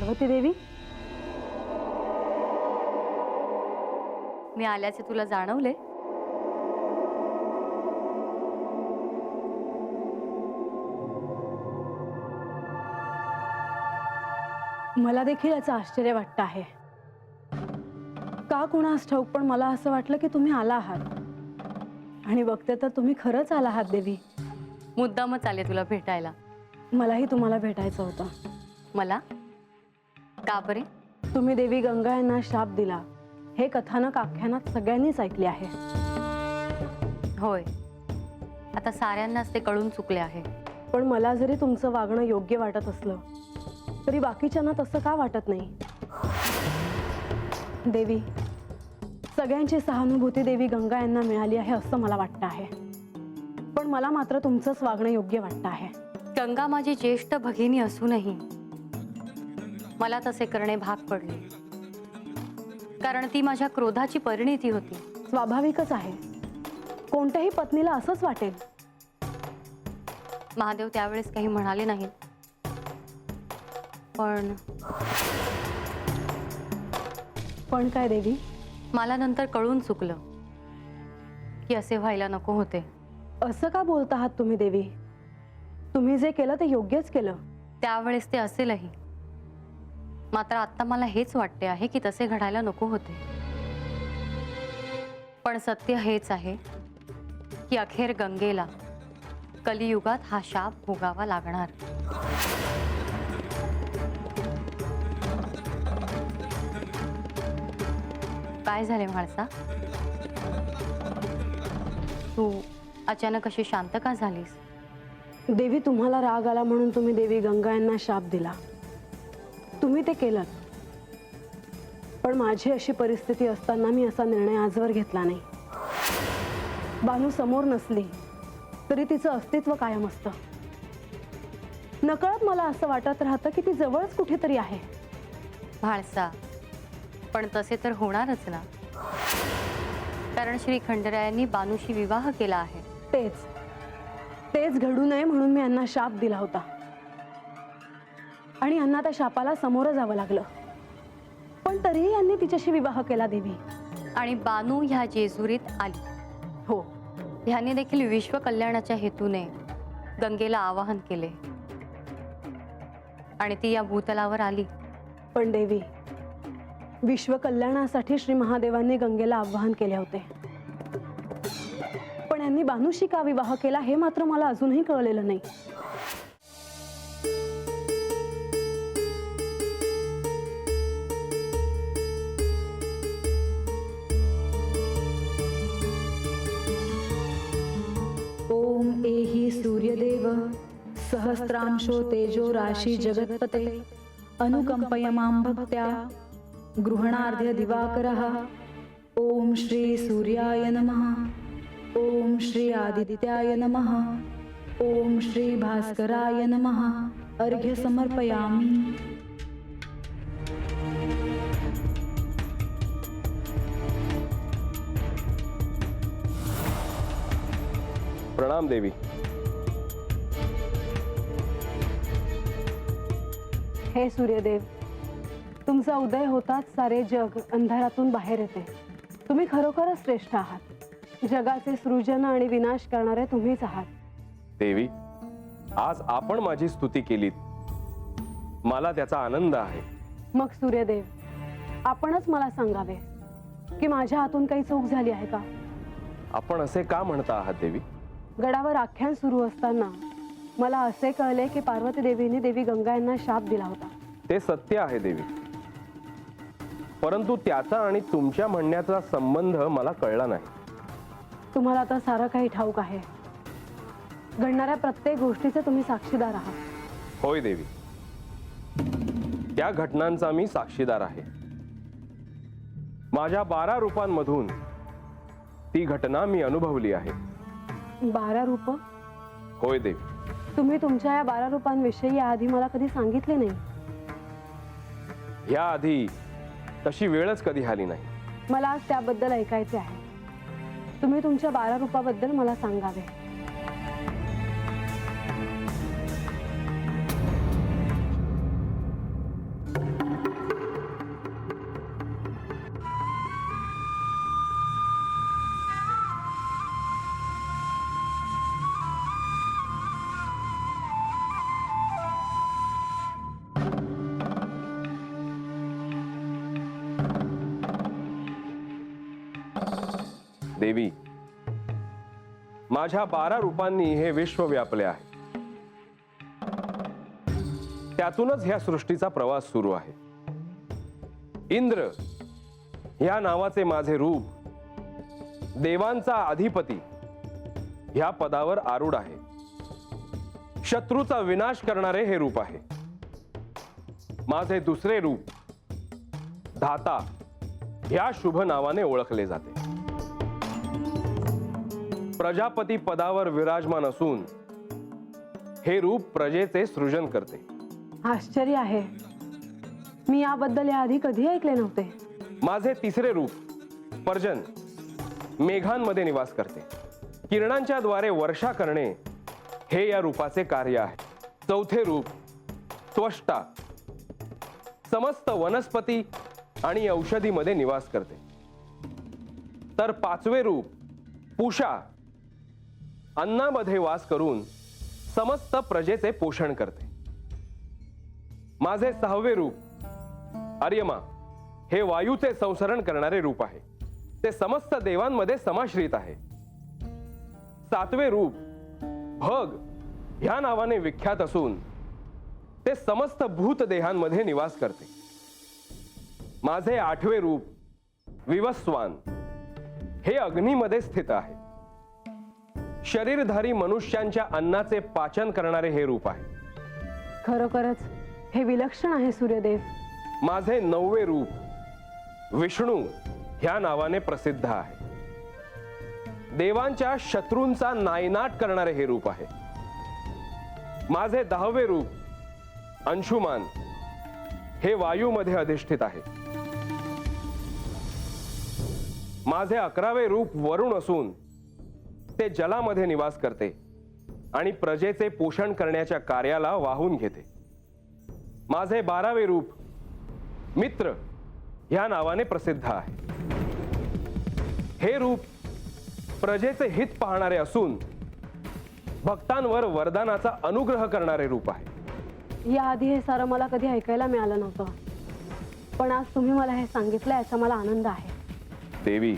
पार्वती देवी, मी आल्याचे तुला जाणवले? मला देखील याचं आश्चर्य वाटतं आहे. का कुणास ठाऊक, पण मला असं वाटलं की तुम्ही आला आहात आणि बघते तर तुम्ही खरंच आला आहात देवी. मुद्दामच आले तुला भेटायला. मलाही तुम्हाला भेटायचं होतं. मला? का बरे? तुम्ही देवी गंगा यांना शाप दिला हे कथानक आख्यानात सगळ्यांनीच ऐकले आहे. होय, आता साऱ्यांनाच ते कळून चुकले आहे. पण मला जरी तुमचं वागणं योग्य वाटत असलं तरी बाकीच्यांना तसं का वाटत नाही? देवी, सगळ्यांची सहानुभूती देवी गंगा यांना मिळाली आहे असं मला वाटतं आहे, पण मला मात्र तुमचंच वागणं योग्य वाटतं आहे. गंगा माझी ज्येष्ठ भगिनी असूनही मला तसे करणे भाग पडले, कारण ती माझ्या क्रोधाची परिणिती होती. स्वाभाविकच आहे, कोणत्याही पत्नीला असंच वाटेल. महादेव त्यावेळेस काही म्हणाले नाहीत, पण काय देवी? मला नंतर कळून चुकलं की असे व्हायला नको होते. असं का बोलत आहात तुम्ही देवी? तुम्ही जे केलं ते योग्यच केलं. त्यावेळेस ते असेलही, मात्र आता मला हेच वाटते आहे की तसे घडायला नको होते. पण सत्य हेच आहे की अखेर गंगेला कलियुगात हा शाप भोगावा लागणार. काय झाले म्हाळसा? तू अचानक अशी शांत का झालीस? देवी, तुम्हाला राग आला म्हणून तुम्ही देवी गंगा यांना शाप दिला. तुम्ही ते केलं, पण माझी अशी परिस्थिती असताना मी असा निर्णय आजवर घेतला नाही. बानू समोर नसली तरी तिचं अस्तित्व कायम असतं. नकळत मला असं वाटत राहतं की ती जवळच कुठेतरी आहे. म्हाळसा, पण तसे तर होणारच ना, कारण श्री खंडेरायांनी बानूशी विवाह केला आहे. तेच घडू नये म्हणून मी यांना शाप दिला होता आणि यांना त्या शापाला सामोरं जावं लागलं. पण तरीही यांनी तिच्याशी विवाह केला देवी. आणि बानू ह्या जेजुरीत आली. हो, ह्याने देखील विश्व कल्याणाच्या हेतूने गंगेला आवाहन केले आणि ती या भूतलावर आली. पण देवी, विश्व कल्याणासाठी श्री महादेवांनी गंगेला आवाहन केले होते, पण यांनी बानूशी का विवाह केला हे मात्र मला अजूनही कळलेलं नाही. ओम एहि सूर्यदेव सहस्रांशो तेजो राशि जगत्पते अनुकंपय मां भक्त्या गृहणार्ध्य दिवाकरः. ओम श्री सूर्याय नमः. ओम श्री आदित्याय नमः. ओम श्री भास्कराय नमः. अर्घ्य समर्पयामि. प्रणाम देवी. हे सूर्यदेव, तुमचा उदय होताच सारे जग अंधारातून बाहेर येते. तुम्ही खरोखरच श्रेष्ठ आहात. जगाचे सृजन आणि विनाश करणारे तुम्हीच आहात. देवी, आज आपण माझी स्तुती केलीत, मला त्याचा आनंद आहे. मग सूर्यदेव, आपणच मला सांगावे की माझ्या हातून काही चूक झाली आहे का? आपण असे का म्हणता आहात देवी? गडावर आख्यान सुरू असताना मला असे कळले की पार्वती देवीने देवी गंगा यांना शाप दिला होता. ते सत्य आहे देवी, परंतु त्याचा आणि तुमच्या म्हणण्याचा संबंध मला कळला नाही. तुम्हाला आता सारं काही ठाऊक आहे. घडणाऱ्या प्रत्येक गोष्टीचे तुम्ही साक्षीदार आहात. होय देवी, त्या घटनांचा मी साक्षीदार आहे. माझ्या 12 रूपांमधून ती घटना मी अनुभवली आहे. 12 रूप? होय देवी. तुम्ही तुमच्या या 12 रूपांविषयी आधी मला कधी सांगितले नाही. ह्या आधी तशी वेळच कधी आली नाही. मला आज त्याबद्दल ऐकायचे आहे. तुम्ही तुमच्या 12 रूपाबद्दल मला सांगावे. देवी, माझ्या 12 रूपांनी हे विश्व व्यापले आहे. त्यातूनच ह्या सृष्टीचा प्रवास सुरू आहे. इंद्र ह्या नावाचे माझे रूप देवांचा अधिपती ह्या पदावर आरूढ आहे. शत्रूचा विनाश करणारे हे रूप आहे. माझे दुसरे रूप धाता ह्या शुभ नावाने ओळखले जाते. प्रजापती पदावर विराजमान असून हे रूप प्रजेचे सृजन करते. आश्चर्य आहे, मी याबद्दल याआधी कधी ऐकले नव्हते. माझे तिसरे रूप पर्जन मेघांमध्ये निवास करते. किरणांच्या द्वारे वर्षा करणे हे या रूपाचे कार्य आहे. चौथे रूप त्वष्टा समस्त वनस्पती आणि औषधीमध्ये निवास करते. तर पाचवे रूप पूषा अन्नामध्ये वास करून समस्त प्रजेचे पोषण करते. माझे सहावे रूप अर्यमा हे वायूचे संसरण करणारे रूप आहे. ते समस्त देवांमध्ये समाश्रित आहे. सातवे रूप भग ह्या नावाने विख्यात असून ते समस्त भूत देहांमध्ये निवास करते. माझे आठवे रूप विवस्वान हे अग्नीमध्ये स्थित आहे. शरीरधारी मनुष्यांच्या अन्नाचे पाचन करणारे हे रूप आहे. खरोखरच हे विलक्षण आहे सूर्यदेव. माझे नववे रूप विष्णू ह्या नावाने प्रसिद्ध आहे. देवांच्या शत्रूंचा नायनाट करणारे हे रूप आहे. माझे 10वे रूप अंशुमान हे वायूमध्ये अधिष्ठित आहे. माझे 11वे रूप वरुण असून ते जलामध्ये निवास करते आणि प्रजेचे पोषण करण्याच्या कार्याला वाहून घेते. माझे 12वे रूप मित्र ह्या नावाने प्रसिद्ध आहे. हे रूप प्रजेचे हित पाहणारे असून भक्तांवर वरदानाचा अनुग्रह करणारे रूप आहे. याआधी हे सारं मला कधी ऐकायला मिळालं नव्हतं, पण आज तुम्ही मला हे सांगितलं याचा मला आनंद आहे. देवी,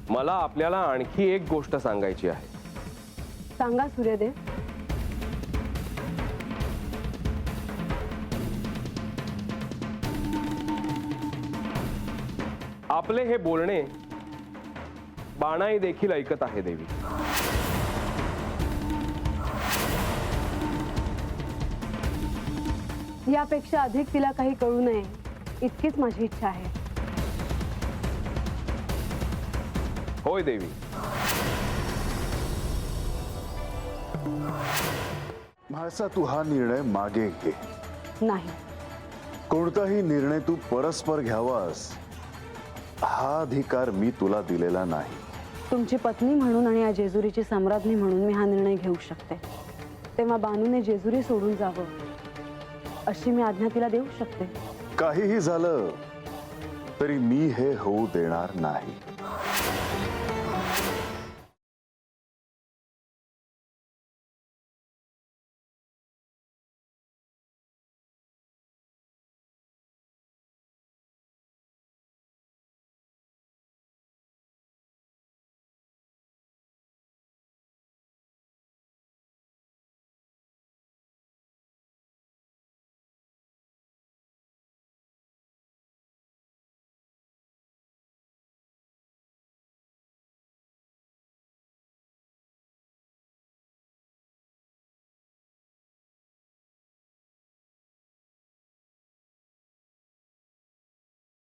मला आपल्याला आणखी एक गोष्ट सांगायची आहे. सांगा सूर्यदेव. आपले हे बोलणे बाणाई देखील ऐकत आहे देवी. यापेक्षा अधिक तिला काही कळू नये इतकीच माझी इच्छा आहे. होय देवी. म्हाळसा, तू हा निर्णय मागे घे. नाही, कोणताही निर्णय तू परस्पर घ्यावास हा अधिकार मी तुला दिलेला नाही. तुमची पत्नी म्हणून आणि या जेजुरीची सम्राज्ञी म्हणून मी हा निर्णय घेऊ शकते. तेव्हा बानूने जेजुरी सोडून जावं अशी मी आज्ञा तिला देऊ शकते. काहीही झालं तरी मी हे होऊ देणार नाही.